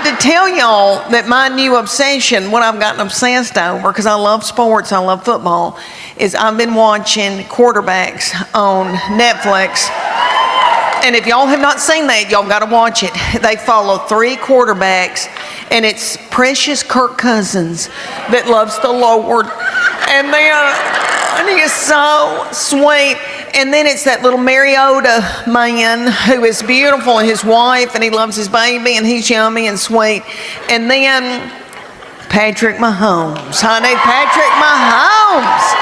to tell y'all that my new obsession, what I've gotten obsessed over, because I love sports, I love football, is I've been watching quarterbacks on Netflix. And if y'all have not seen that, y'all got to watch it. They follow 3 quarterbacks, and it's precious Kirk Cousins that loves the Lord. And he is so sweet. And then it's that little Mariota man who is beautiful, and his wife, and he loves his baby, and he's yummy and sweet. And then Patrick Mahomes, honey, Patrick Mahomes.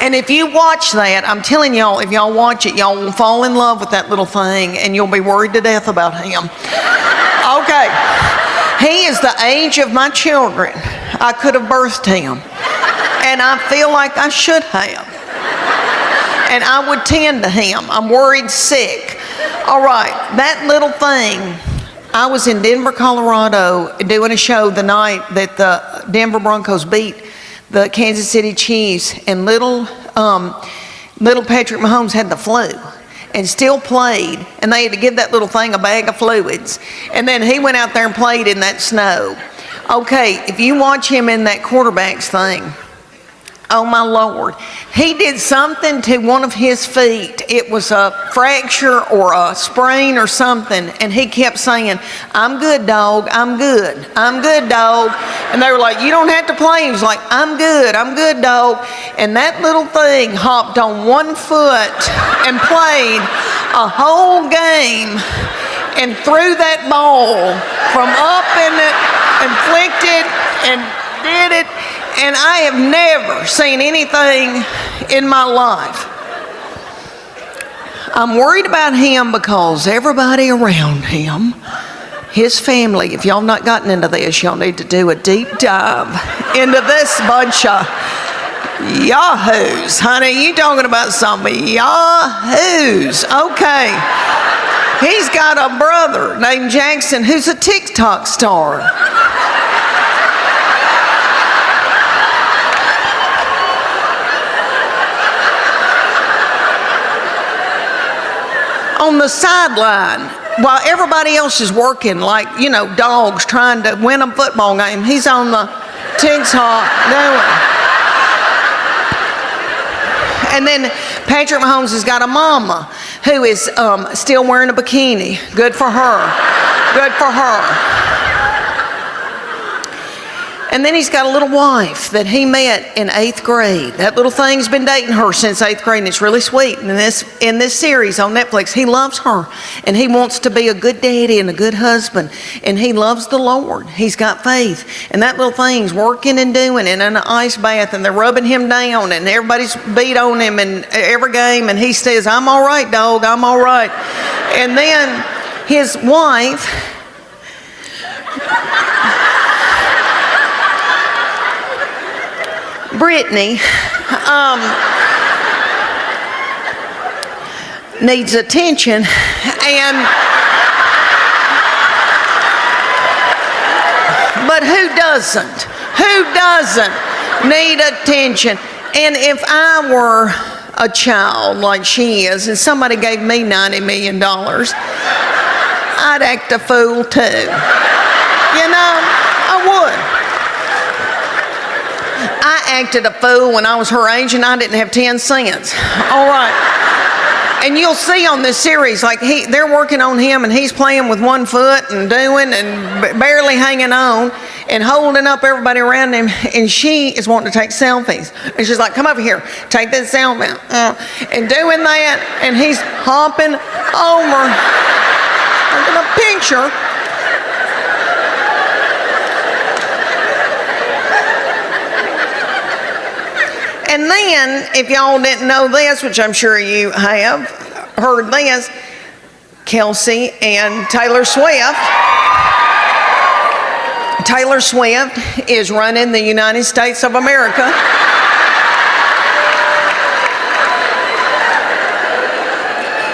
And if you watch that, I'm telling y'all, if y'all watch it, y'all will fall in love with that little thing, and you'll be worried to death about him. Okay, he is the age of my children. I could have birthed him, and I feel like I should have. And I would tend to him. I'm worried sick. All right, that little thing. I was in Denver, Colorado, doing a show the night that the Denver Broncos beat the Kansas City Chiefs, and little Patrick Mahomes had the flu and still played, and they had to give that little thing a bag of fluids, and then he went out there and played in that snow. Okay, if you watch him in that quarterback's thing, oh my Lord, he did something to one of his feet. It was a fracture or a sprain or something, and he kept saying, "I'm good, dog, I'm good, I'm good, dog." And they were like, "You don't have to play." He was like, I'm good, dog." And that little thing hopped on one foot and played a whole game and threw that ball from up in it and flicked it and did it. And I have never seen anything in my life. I'm worried about him because everybody around him, his family, if y'all have not gotten into this, y'all need to do a deep dive into this bunch of yahoos. Honey, you talking about some yahoos. Okay. He's got a brother named Jackson who's a TikTok star. On the sideline, while everybody else is working, like, you know, dogs trying to win a football game, he's on the TikTok doing. And then Patrick Mahomes has got a mama who is still wearing a bikini. Good for her. Good for her. And then he's got a little wife that he met in 8th grade. That little thing's been dating her since 8th grade, and it's really sweet. And in this series on Netflix, he loves her, and he wants to be a good daddy and a good husband, and he loves the Lord. He's got faith, and that little thing's working and doing in an ice bath, and they're rubbing him down, and everybody's beat on him in every game, and he says, "I'm all right, dog, I'm all right." And then his wife, Brittany, needs attention, but who doesn't? Who doesn't need attention? And if I were a child like she is, and somebody gave me $90 million, I'd act a fool too. You know, I would. I acted a fool when I was her age, and I didn't have 10 cents. All right. And you'll see on this series, like they're working on him, and he's playing with one foot and doing and barely hanging on and holding up everybody around him. And she is wanting to take selfies. And she's like, "Come over here, take that selfie." And doing that, and he's hopping over, taking a picture. And then, if y'all didn't know this, which I'm sure you have heard this, Kelseys and Taylor Swift. Taylor Swift is running the United States of America.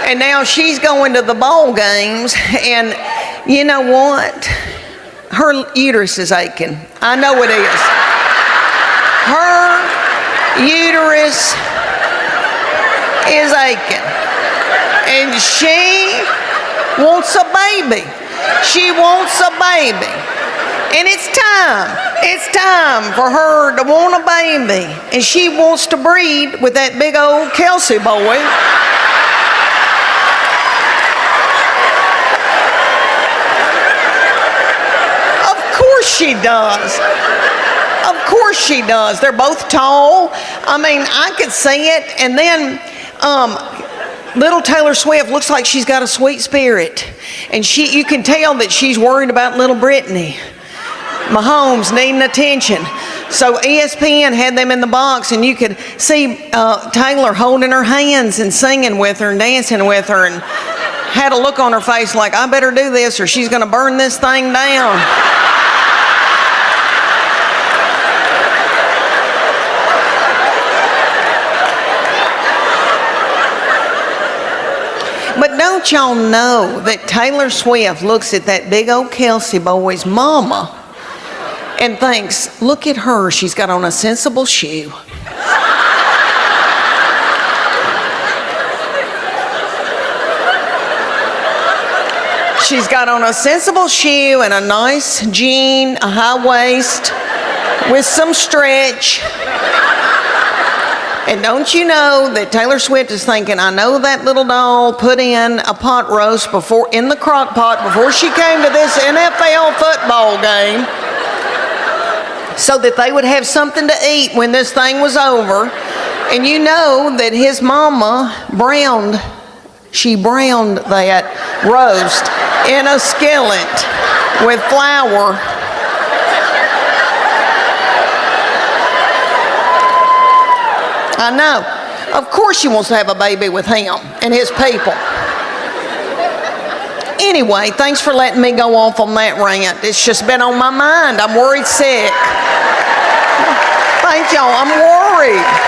And now she's going to the bowl games, and you know what? Her uterus is aching. I know it is. Her uterus is aching, and she wants a baby. She wants a baby. And it's time for her to want a baby. And she wants to breed with that big old Kelsey boy. Of course she does. Of course she does. They're both tall. I mean, I could see it. And then little Taylor Swift looks like she's got a sweet spirit. And you can tell that she's worried about little Brittany. Mahomes needing attention. So ESPN had them in the box, and you could see Taylor holding her hands and singing with her and dancing with her, and had a look on her face like, I better do this or she's going to burn this thing down. But don't y'all know that Taylor Swift looks at that big old Kelsey boy's mama and thinks, look at her, she's got on a sensible shoe. She's got on a sensible shoe and a nice jean, a high waist with some stretch. And don't you know that Taylor Swift is thinking, I know that little doll put in a pot roast in the crock pot before she came to this NFL football game, so that they would have something to eat when this thing was over. And you know that his mama browned that roast in a skillet with flour. I know. Of course she wants to have a baby with him and his people. Anyway, thanks for letting me go off on that rant. It's just been on my mind. I'm worried sick. Thank y'all. I'm worried.